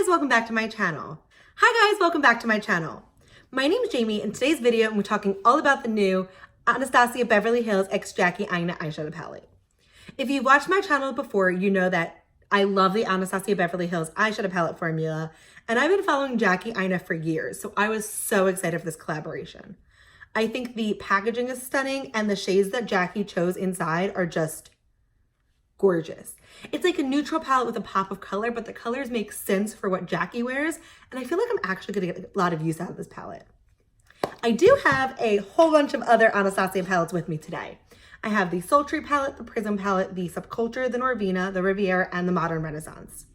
guys, welcome back to my channel. Hi guys, welcome back to my channel. My name is Jamie. In today's video, we're talking all about the new Anastasia Beverly Hills x Jackie Aina eyeshadow palette. If you've watched my channel before, you know that I love the Anastasia Beverly Hills eyeshadow palette formula, and I've been following Jackie Aina for years, so I was so excited for this collaboration. I think the packaging is stunning, and the shades that Jackie chose inside are just gorgeous. It's like a neutral palette with a pop of color, but the colors make sense for what Jackie wears, and I feel like I'm actually gonna get a lot of use out of this palette. I do have a whole bunch of other Anastasia palettes with me today. I have the Sultry palette, the Prism palette, the Subculture, the Norvina, the Riviera, and the Modern Renaissance.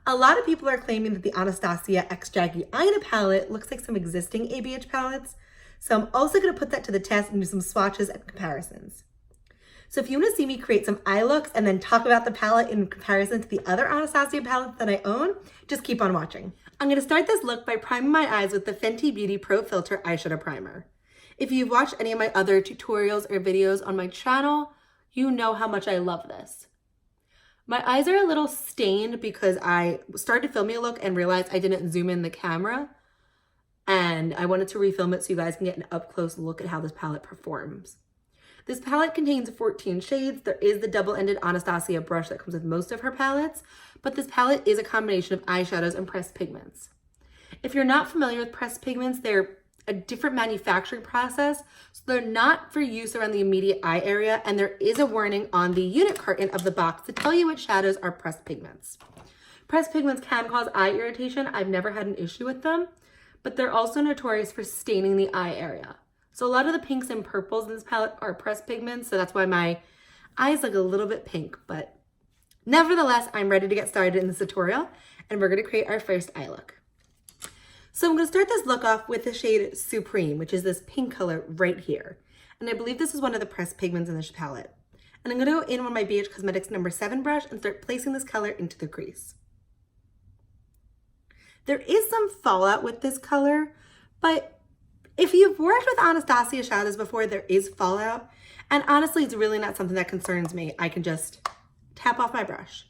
A lot of people are claiming that the Anastasia x Jackie Aina palette looks like some existing ABH palettes, so I'm also gonna put that to the test and do some swatches and comparisons. So if you want to see me create some eye looks and then talk about the palette in comparison to the other Anastasia palettes that I own, just keep on watching. I'm going to start this look by priming my eyes with the Fenty Beauty Pro Filter Eyeshadow Primer. If you've watched any of my other tutorials or videos on my channel, you know how much I love this. My eyes are a little stained because I started filming a look and realized I didn't zoom in the camera, and I wanted to refilm it so you guys can get an up-close look at how this palette performs. This palette contains 14 shades. There is the double-ended Anastasia brush that comes with most of her palettes, but this palette is a combination of eyeshadows and pressed pigments. If you're not familiar with pressed pigments, they're a different manufacturing process, so they're not for use around the immediate eye area, and there is a warning on the unit carton of the box to tell you which shadows are pressed pigments. Pressed pigments can cause eye irritation. I've never had an issue with them, but they're also notorious for staining the eye area. So a lot of the pinks and purples in this palette are pressed pigments, so that's why my eyes look a little bit pink, but nevertheless, I'm ready to get started in this tutorial, and we're gonna create our first eye look. So I'm gonna start this look off with the shade Supreme, which is this pink color right here. And I believe this is one of the pressed pigments in this palette. And I'm gonna go in with my ABH Cosmetics number 7 brush and start placing this color into the crease. There is some fallout with this color, but if you've worked with Anastasia shadows before, there is fallout, and honestly, it's really not something that concerns me. I can just tap off my brush.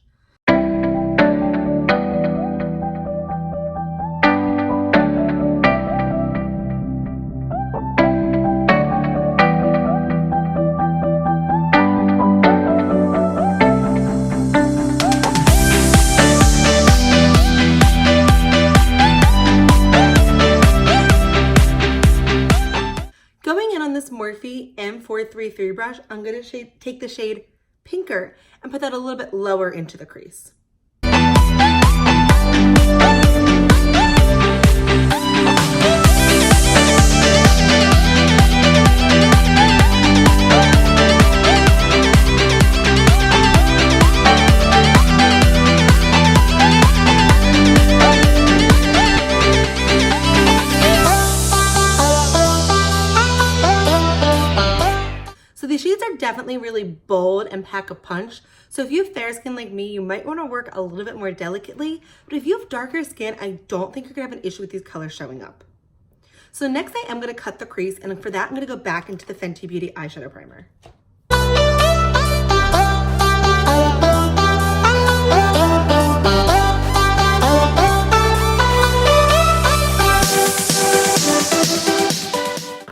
Morphe M433 brush, I'm going to take the shade Pinker and put that a little bit lower into the crease. These shades are definitely really bold and pack a punch. So if you have fair skin like me, you might want to work a little bit more delicately. But if you have darker skin, I don't think you're going to have an issue with these colors showing up. So next I am going to cut the crease, and for that I'm going to go back into the Fenty Beauty eyeshadow primer.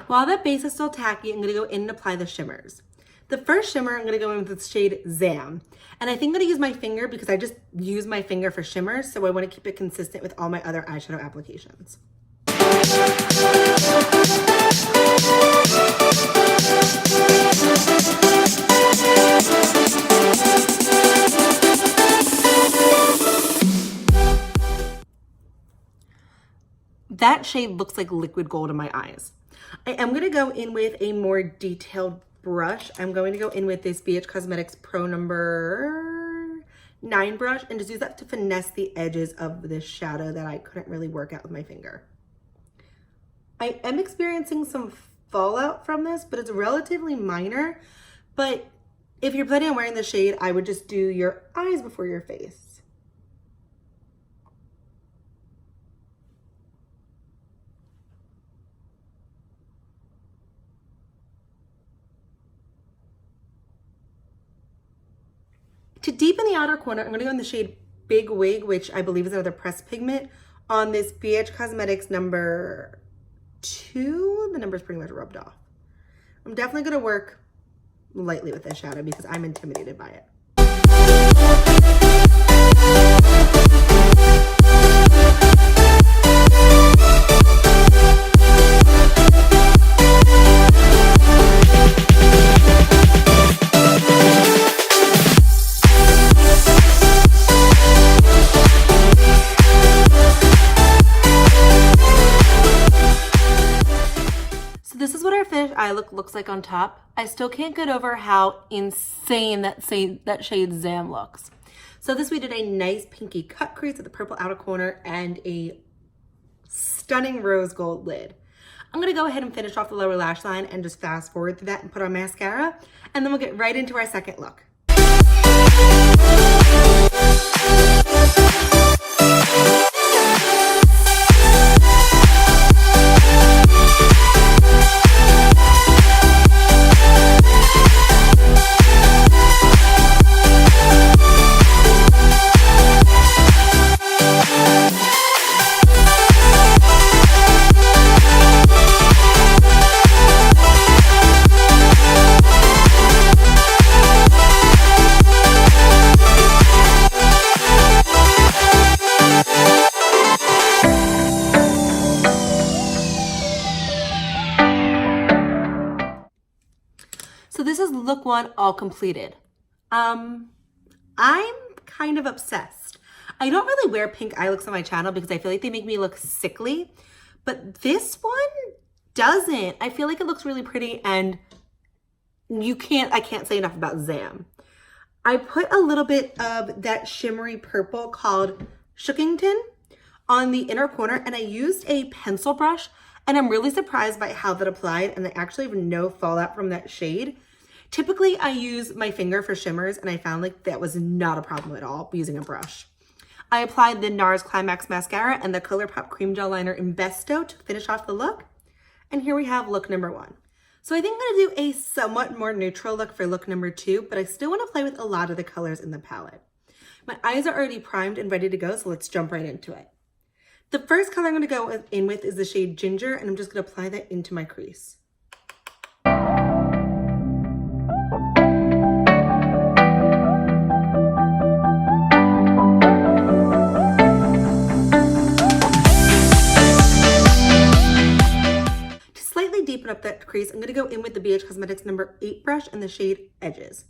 While that base is still tacky, I'm gonna go in and apply the shimmers. The first shimmer, I'm gonna go in with the shade Zam. And I think I'm gonna use my finger because I just use my finger for shimmers, so I wanna keep it consistent with all my other eyeshadow applications. That shade looks like liquid gold in my eyes. I am going to go in with a more detailed brush. I'm going to go in with this BH Cosmetics Pro number 9 brush and just use that to finesse the edges of this shadow that I couldn't really work out with my finger. I am experiencing some fallout from this, but it's relatively minor. But if you're planning on wearing the shade, I would just do your eyes before your face. To deepen the outer corner, I'm going to go in the shade Big Wig, which I believe is another pressed pigment, on this BH Cosmetics number 2. The number's pretty much rubbed off. I'm definitely going to work lightly with this shadow because I'm intimidated by it. This is what our finished eye look looks like on top. I still can't get over how insane that shade Zam looks. So this, we did a nice pinky cut crease at the purple outer corner and a stunning rose gold lid. I'm gonna go ahead and finish off the lower lash line and just fast forward through that and put on mascara, and then we'll get right into our second look. So this is look 1 all completed. I'm kind of obsessed. I don't really wear pink eye looks on my channel because I feel like they make me look sickly, but this one doesn't. I feel like it looks really pretty, and I can't say enough about Zam. I put a little bit of that shimmery purple called Shookington on the inner corner, and I used a pencil brush, and I'm really surprised by how that applied, and I actually have no fallout from that shade. Typically, I use my finger for shimmers, and I found like that was not a problem at all using a brush. I applied the NARS Climax Mascara and the ColourPop Cream Gel Liner in Besto to finish off the look. And here we have look number 1. So I think I'm gonna do a somewhat more neutral look for look number 2, but I still wanna play with a lot of the colors in the palette. My eyes are already primed and ready to go, so let's jump right into it. The first color I'm gonna go in with is the shade Ginger, and I'm just gonna apply that into my crease. Deepen up that crease, I'm going to go in with the BH Cosmetics number 8 brush and the shade Edges.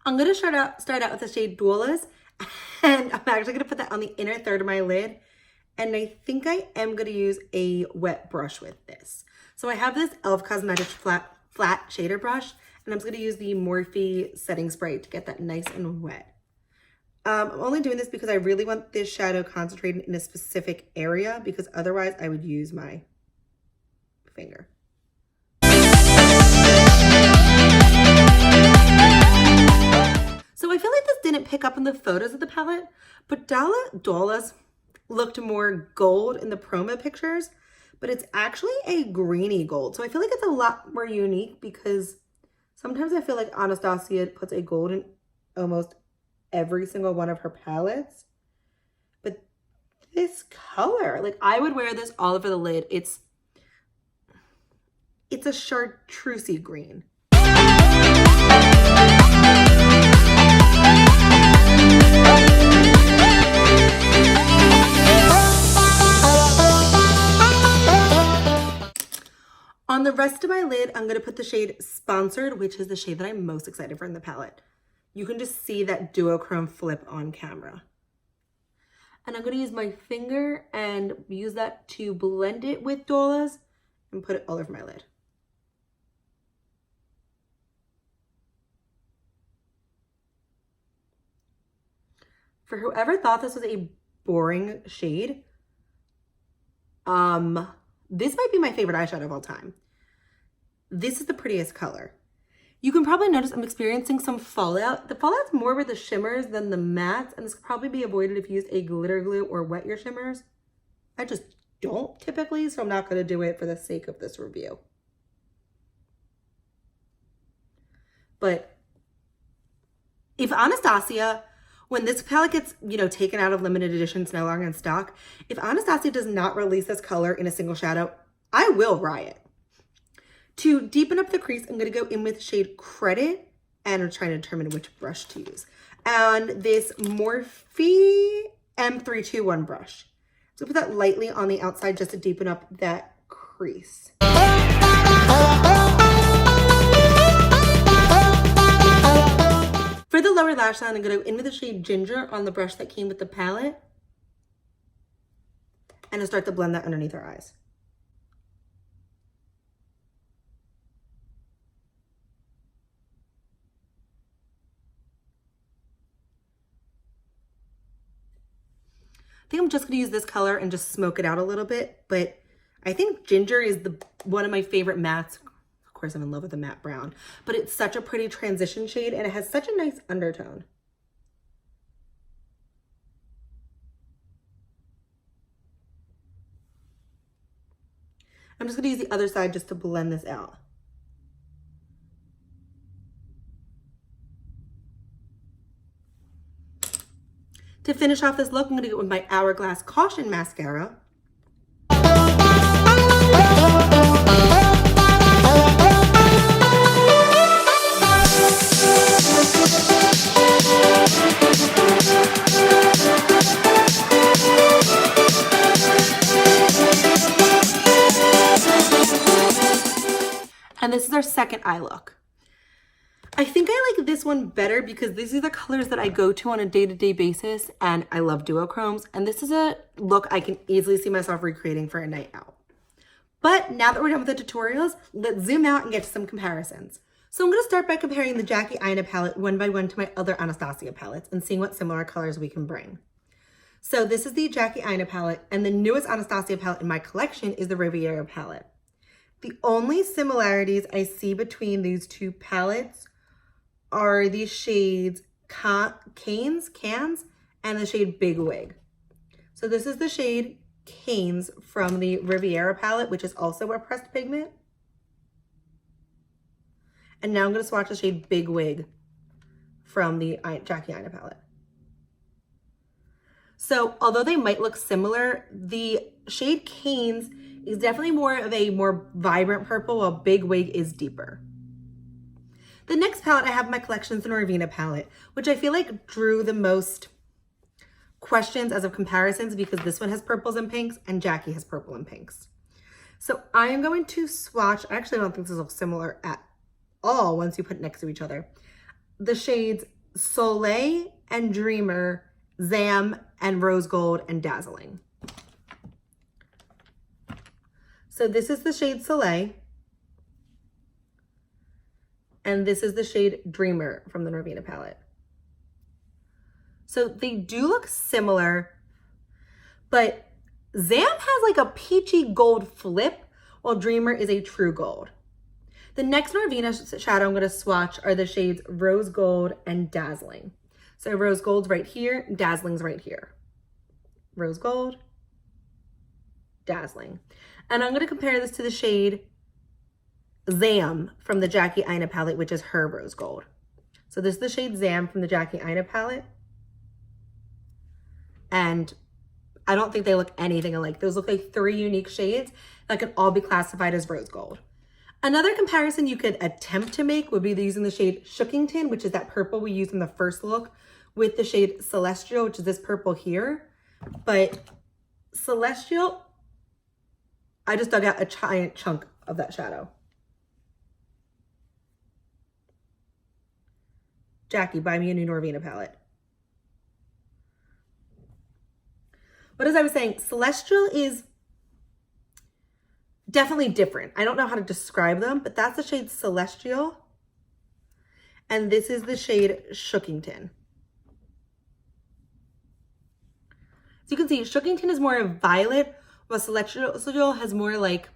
I'm going to start out with the shade Doulas, and I'm actually going to put that on the inner third of my lid, and I think I am going to use a wet brush with this. So I have this e.l.f. Cosmetics flat shader brush, and I'm just going to use the Morphe setting spray to get that nice and wet. I'm only doing this because I really want this shadow concentrated in a specific area, because otherwise I would use my finger. So I feel like this didn't pick up in the photos of the palette, but Doulas looked more gold in the promo pictures, but it's actually a greeny gold. So I feel like it's a lot more unique, because sometimes I feel like Anastasia puts a gold in almost every single one of her palettes. But this color, like, I would wear this all over the lid. It's a chartreusey green. On the rest of my lid, I'm going to put the shade Sponsored, which is the shade that I'm most excited for in the palette. You can just see that duochrome flip on camera. And I'm going to use my finger and use that to blend it with Doulas and put it all over my lid. For whoever thought this was a boring shade, this might be my favorite eyeshadow of all time. This is the prettiest color. You can probably notice I'm experiencing some fallout. The fallout's more with the shimmers than the mattes, and this could probably be avoided if you used a glitter glue or wet your shimmers. I just don't typically, so I'm not going to do it for the sake of this review. But if Anastasia, when this palette gets, you know, taken out of limited editions, no longer in stock, if Anastasia does not release this color in a single shadow, I will riot. To deepen up the crease, I'm going to go in with shade Credit, and I'm trying to determine which brush to use. And this Morphe M321 brush. So put that lightly on the outside just to deepen up that crease. For the lower lash line, I'm going to go in with the shade Ginger on the brush that came with the palette. And I'll start to blend that underneath our eyes. I think I'm just going to use this color and just smoke it out a little bit, but I think Ginger is one of my favorite mattes. Of course, I'm in love with the matte brown, but it's such a pretty transition shade and it has such a nice undertone. I'm just going to use the other side just to blend this out. To finish off this look, I'm going to go with my Hourglass Caution Mascara. And this is our second eye look. I think I like this one better because these are the colors that I go to on a day-to-day basis, and I love duochromes, and this is a look I can easily see myself recreating for a night out. But now that we're done with the tutorials, let's zoom out and get to some comparisons. So I'm going to start by comparing the Jackie Aina palette one by one to my other Anastasia palettes and seeing what similar colors we can bring. So this is the Jackie Aina palette, and the newest Anastasia palette in my collection is the Riviera palette. The only similarities I see between these two palettes are the shades Cans, and the shade Big Wig. So this is the shade Canes from the Riviera palette, which is also a pressed pigment. And now I'm going to swatch the shade Big Wig from the Jackie Aina palette. So although they might look similar, the shade Canes is definitely more of a more vibrant purple, while Big Wig is deeper. The next palette I have in my collection is the Norvina palette, which I feel like drew the most questions as of comparisons because this one has purples and pinks and Jackie has purple and pinks. So I am going to swatch, I actually don't think this is similar at all once you put it next to each other, the shades Soleil and Dreamer, Zam and Rose Gold and Dazzling. So this is the shade Soleil. And this is the shade Dreamer from the Norvina palette. So they do look similar, but Zam has like a peachy gold flip, while Dreamer is a true gold. The next Norvina shadow I'm going to swatch are the shades Rose Gold and Dazzling. So Rose Gold's right here, Dazzling's right here. Rose Gold, Dazzling. And I'm going to compare this to the shade Zam from the Jackie Aina palette, which is her Rose Gold. So this is the shade Zam from the Jackie Aina palette. And I don't think they look anything alike. Those look like three unique shades that can all be classified as Rose Gold. Another comparison you could attempt to make would be using the shade Shookington, which is that purple we used in the first look, with the shade Celestial, which is this purple here. But Celestial, I just dug out a giant chunk of that shadow. Jackie, buy me a new Norvina palette. But as I was saying, Celestial is definitely different. I don't know how to describe them, but that's the shade Celestial. And this is the shade Shookington. So you can see Shookington is more violet, while Celestial has more like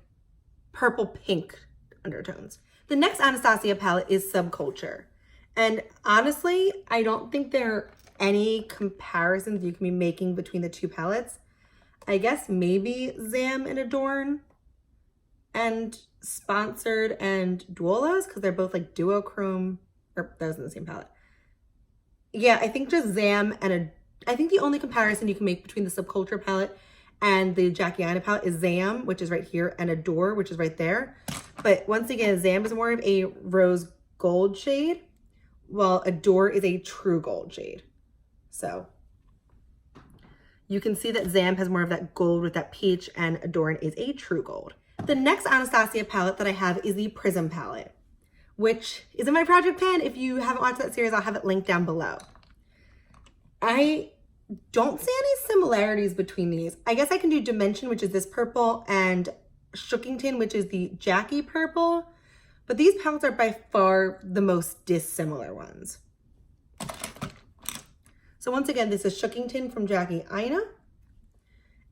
purple pink undertones. The next Anastasia palette is Subculture. And honestly, I don't think there are any comparisons you can be making between the two palettes. I guess maybe Zam and Adorn and Sponsored and Duolas, because they're both like duochrome, or that was in the same palette. Yeah, I think just Zam and I think the only comparison you can make between the Subculture palette and the Jackie Aina palette is Zam, which is right here, and Adore, which is right there. But once again, Zam is more of a rose gold shade, while Adore is a true gold shade. So you can see that Zam has more of that gold with that peach, and Adorn is a true gold. The next Anastasia palette that I have is the Prism palette, which is in my project pan. If you haven't watched that series, I'll have it linked down below. I don't see any similarities between these. I guess I can do Dimension, which is this purple, and Shookington, which is the Jackie purple, but these palettes are by far the most dissimilar ones. So once again, this is Shookington from Jackie Aina,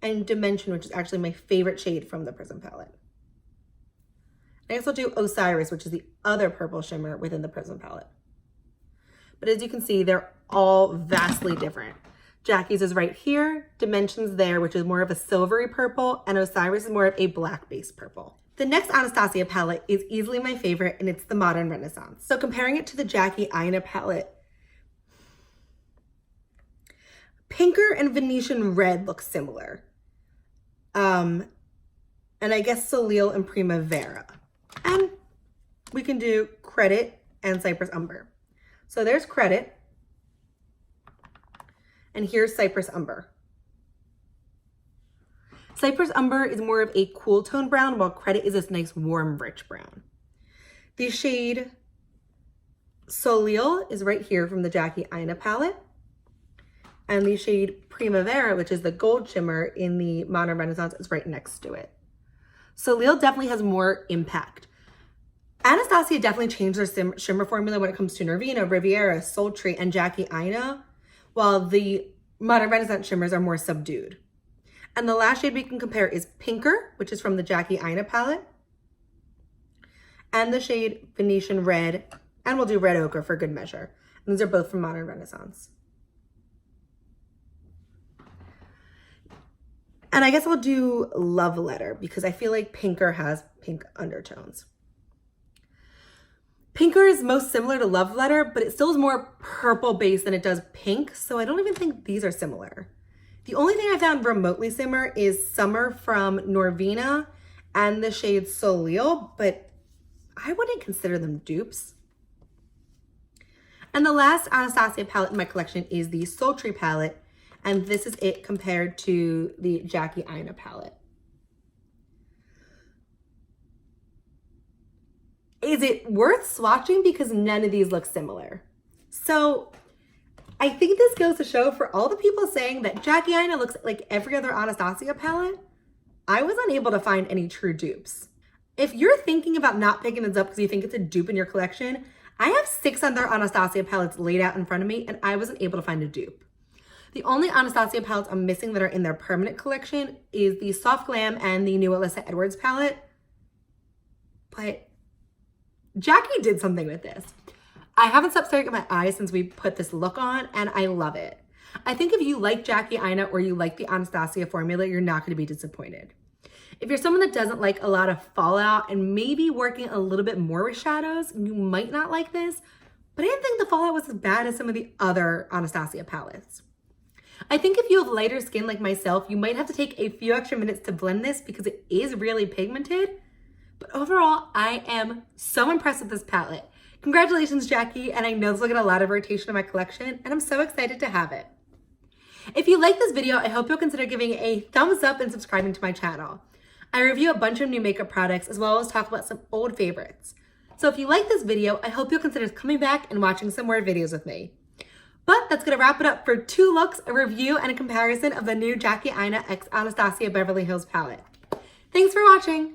and Dimension, which is actually my favorite shade from the Prism palette. I guess I'll do Osiris, which is the other purple shimmer within the Prism palette. But as you can see, they're all vastly different. Jackie's is right here, Dimension's there, which is more of a silvery purple, and Osiris is more of a black-based purple. The next Anastasia palette is easily my favorite, and it's the Modern Renaissance. So comparing it to the Jackie Aina palette, Pinker and Venetian Red look similar. And I guess Soleil and Primavera. And we can do Credit and Cypress Umber. So there's Credit. And here's Cypress Umber. Cypress Umber is more of a cool tone brown, while Credit is this nice warm rich brown. The shade Soleil is right here from the Jackie Aina palette. And the shade Primavera, which is the gold shimmer in the Modern Renaissance, is right next to it. Soleil definitely has more impact. Anastasia definitely changed their shimmer formula when it comes to Nervina, Riviera, Sultry, and Jackie Aina, while the Modern Renaissance shimmers are more subdued. And the last shade we can compare is Pinker, which is from the Jackie Aina palette, and the shade Venetian Red, and we'll do Red Ochre for good measure. And these are both from Modern Renaissance. And I guess I'll do Love Letter because I feel like Pinker has pink undertones. Pinker is most similar to Love Letter, but it still is more purple based than it does pink, so I don't even think these are similar. The only thing I found remotely similar is Summer from Norvina and the shade Soleil, but I wouldn't consider them dupes. And the last Anastasia palette in my collection is the Sultry palette, and this is it compared to the Jackie Aina palette. Is it worth swatching? Because none of these look similar. So I think this goes to show for all the people saying that Jackie Aina looks like every other Anastasia palette, I was unable to find any true dupes. If you're thinking about not picking this up because you think it's a dupe in your collection, I have 6 other Anastasia palettes laid out in front of me and I wasn't able to find a dupe. The only Anastasia palettes I'm missing that are in their permanent collection is the Soft Glam and the new Alyssa Edwards palette. But Jackie did something with this. I haven't stopped staring at my eyes since we put this look on, and I love it. I think if you like Jackie Aina or you like the Anastasia formula, you're not going to be disappointed. If you're someone that doesn't like a lot of fallout and maybe working a little bit more with shadows, you might not like this, but I didn't think the fallout was as bad as some of the other Anastasia palettes. I think if you have lighter skin like myself, you might have to take a few extra minutes to blend this because it is really pigmented. But overall, I am so impressed with this palette. Congratulations, Jackie, and I know this will get a lot of rotation in my collection, and I'm so excited to have it. If you like this video, I hope you'll consider giving a thumbs up and subscribing to my channel. I review a bunch of new makeup products as well as talk about some old favorites. So if you like this video, I hope you'll consider coming back and watching some more videos with me. But that's gonna wrap it up for 2 looks, a review, and a comparison of the new Jackie Aina x Anastasia Beverly Hills palette. Thanks for watching.